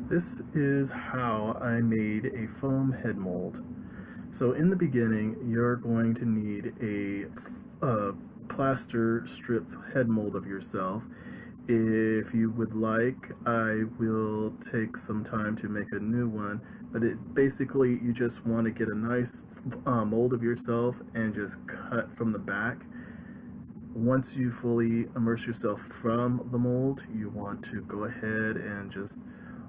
This is how I made a foam head mold. So in the beginning, you're going to need a plaster strip head mold of yourself. If you would like, I will take some time to make a new one, but basically you just want to get a nice mold of yourself and just cut from the back. Once you fully immerse yourself from the mold, you want to go ahead and just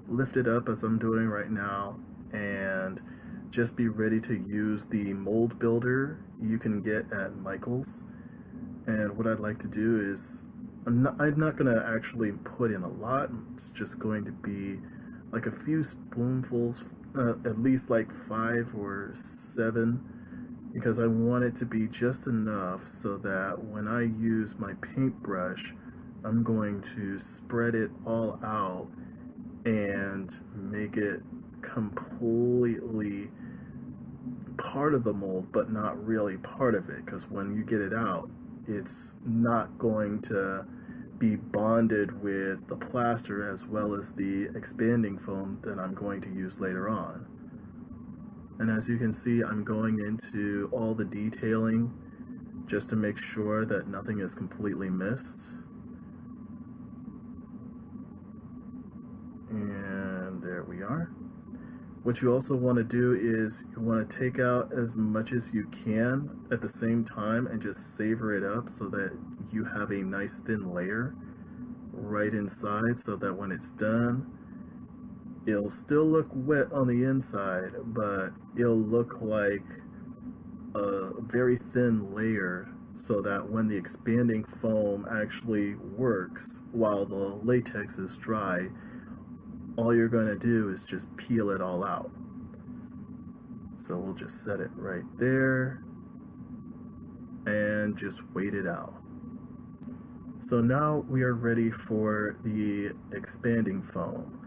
lift it up as I'm doing right now, and just be ready to use the mold builder you can get at Michael's. And what I'd like to do is, I'm not going to actually put in a lot. It's just going to be like a few spoonfuls, at least like 5 or 7, because I want it to be just enough so that when I use my paintbrush, I'm going to spread it all out and make it completely part of the mold, but not really part of it, because when you get it out, it's not going to be bonded with the plaster as well as the expanding foam that I'm going to use later on. And as you can see, I'm going into all the detailing just to make sure that nothing is completely missed. And there we are. What you also want to do is you want to take out as much as you can at the same time and just savor it up so that you have a nice thin layer right inside, so that when it's done, it'll still look wet on the inside, but it'll look like a very thin layer, so that when the expanding foam actually works while the latex is dry, all you're going to do is just peel it all out. So we'll just set it right there and just wait it out. So now we are ready for the expanding foam.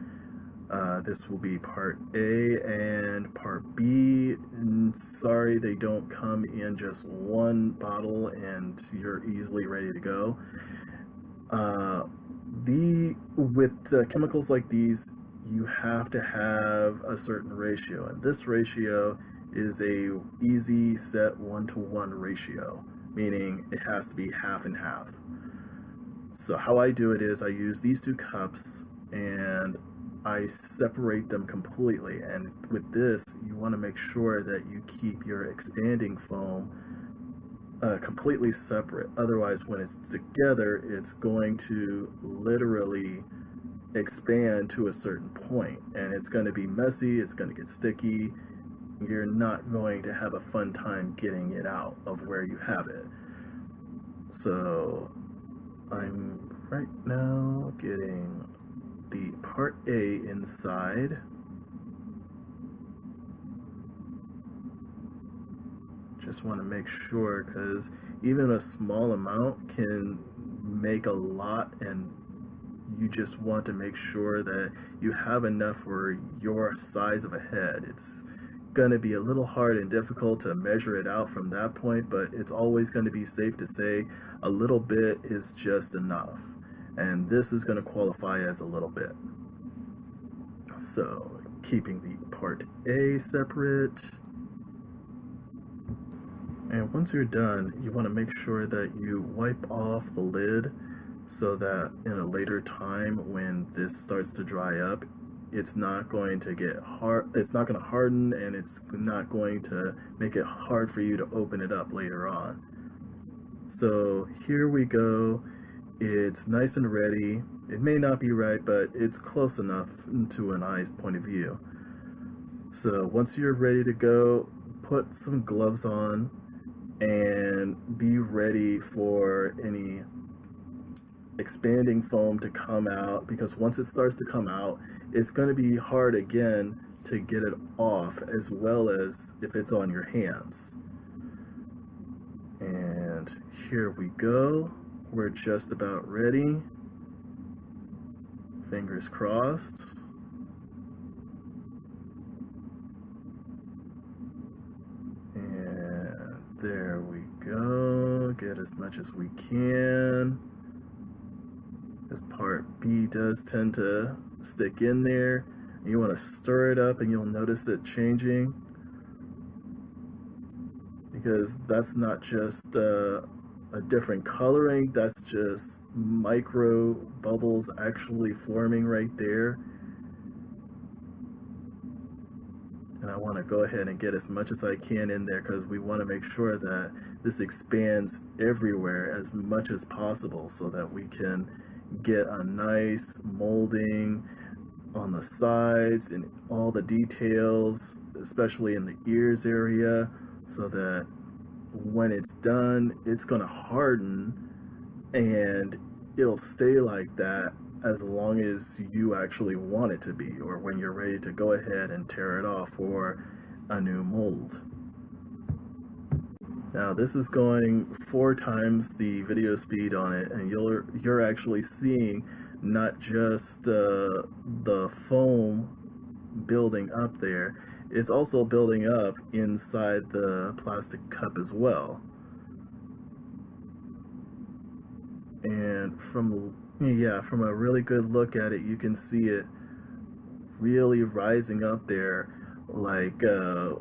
This will be part A and part B. And sorry, they don't come in just one bottle and you're easily ready to go. With chemicals like these, you have to have a certain ratio, and this ratio is a easy set 1-to-1 ratio, meaning it has to be half and half. So how I do it is I use these 2 cups and I separate them completely, and with this you want to make sure that you keep your expanding foam completely separate. Otherwise, when it's together, it's going to literally expand to a certain point, and it's going to be messy, it's going to get sticky. You're not going to have a fun time getting it out of where you have it. So I'm right now getting the part A inside. Just want to make sure, because even a small amount can make a lot, and you just want to make sure that you have enough for your size of a head. It's going to be a little hard and difficult to measure it out from that point, but it's always going to be safe to say a little bit is just enough, and this is going to qualify as a little bit. So keeping the part A separate. And once you're done, you want to make sure that you wipe off the lid so that in a later time when this starts to dry up, it's not going to get hard, it's not going to harden, and it's not going to make it hard for you to open it up later on. So here we go. It's nice and ready. It may not be right, but it's close enough to an eye's point of view. So once you're ready to go, put some gloves on and be ready for any expanding foam to come out, because once it starts to come out, it's going to be hard again to get it off, as well as if it's on your hands. And here we go. We're just about ready. Fingers crossed. And there we go. Get as much as we can. This part B does tend to stick in there. You want to stir it up and you'll notice it changing, because that's not just a different coloring, that's just micro bubbles actually forming right there. And I want to go ahead and get as much as I can in there, because we want to make sure that this expands everywhere as much as possible, so that we can get a nice molding on the sides and all the details, especially in the ears area, so that when it's done, it's going to harden and it'll stay like that as long as you actually want it to be, or when you're ready to go ahead and tear it off for a new mold. Now this is going 4 times the video speed on it, and you're actually seeing not just the foam building up there, it's also building up inside the plastic cup as well. And from a really good look at it, you can see it really rising up there, like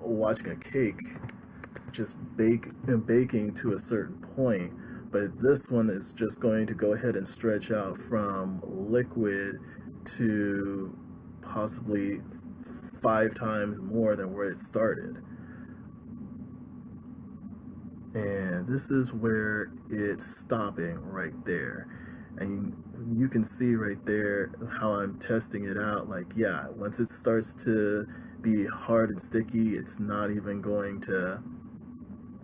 watching a cake just baking to a certain point. But this one is just going to go ahead and stretch out from liquid to possibly 5 times more than where it started. And this is where it's stopping right there. And you can see right there how I'm testing it out. Like, yeah, once it starts to be hard and sticky, it's not even going to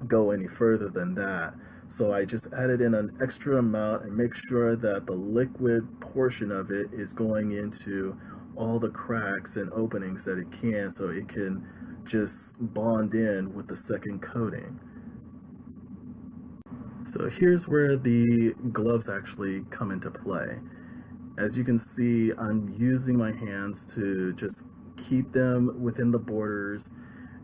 go any further than that. So I just added in an extra amount and make sure that the liquid portion of it is going into all the cracks and openings that it can, so it can just bond in with the second coating. So here's where the gloves actually come into play. As you can see, I'm using my hands to just keep them within the borders,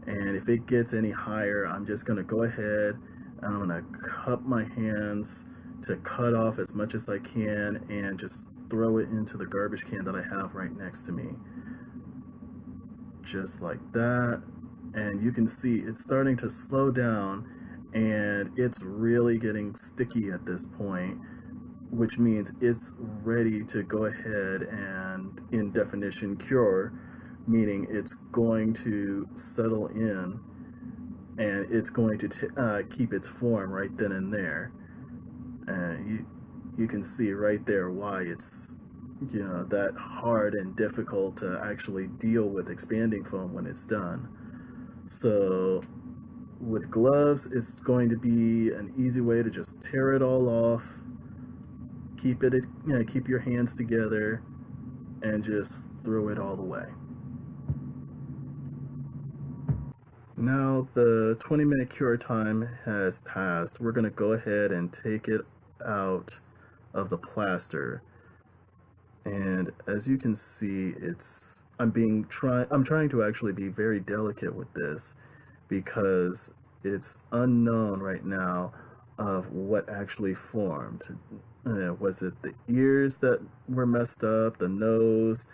and if it gets any higher, I'm just going to go ahead and I'm going to cup my hands to cut off as much as I can and just throw it into the garbage can that I have right next to me. Just like that. And you can see it's starting to slow down, and it's really getting sticky at this point, which means it's ready to go ahead and in definition cure, meaning it's going to settle in and it's going to keep its form right then and there. And you can see right there why it's that hard and difficult to actually deal with expanding foam when it's done. So with gloves, it's going to be an easy way to just tear it all off, keep your hands together, and just throw it all away. Now the 20-minute cure time has passed. We're going to go ahead and take it out of the plaster. And as you can see, I'm trying to actually be very delicate with this, because it's unknown right now of what actually formed. Was it the ears that were messed up, the nose,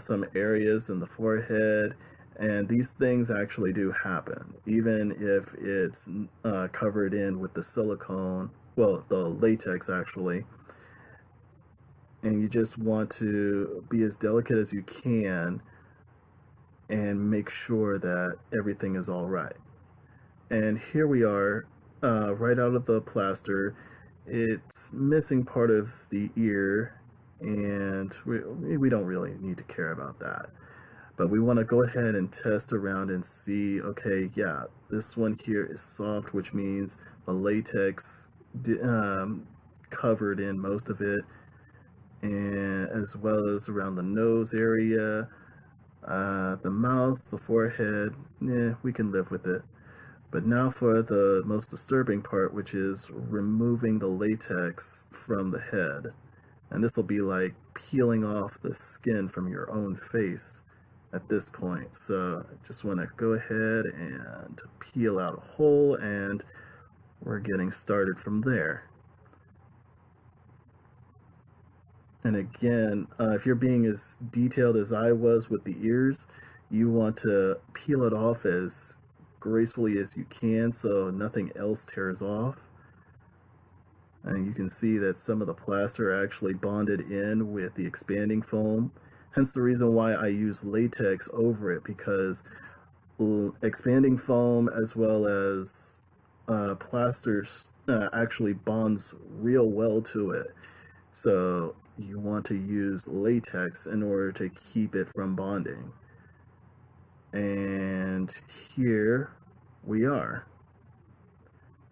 some areas in the forehead? And these things actually do happen, even if it's covered in with the silicone, well, the latex actually. And you just want to be as delicate as you can and make sure that everything is all right. And here we are, right out of the plaster. It's missing part of the ear, and we don't really need to care about that. But we want to go ahead and test around and see, okay, yeah, this one here is soft, which means the latex covered in most of it, and as well as around the nose area, the mouth, the forehead, we can live with it. But now for the most disturbing part, which is removing the latex from the head. And this will be like peeling off the skin from your own face at this point. So I just want to go ahead and peel out a hole, and we're getting started from there. And again, if you're being as detailed as I was with the ears, you want to peel it off as gracefully as you can so nothing else tears off. And you can see that some of the plaster actually bonded in with the expanding foam. Hence the reason why I use latex over it, because expanding foam as well as plasters actually bonds real well to it. So you want to use latex in order to keep it from bonding. And here we are.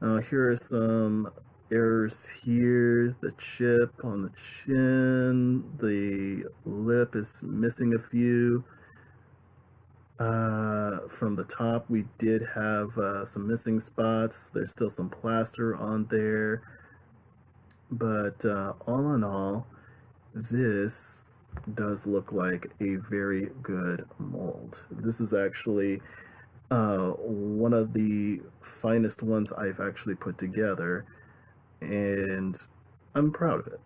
Here are some errors here. The chip on the chin, the lip is missing a few. From the top, we did have some missing spots. There's still some plaster on there. But all in all, this does look like a very good mold. This is actually one of the finest ones I've actually put together, and I'm proud of it.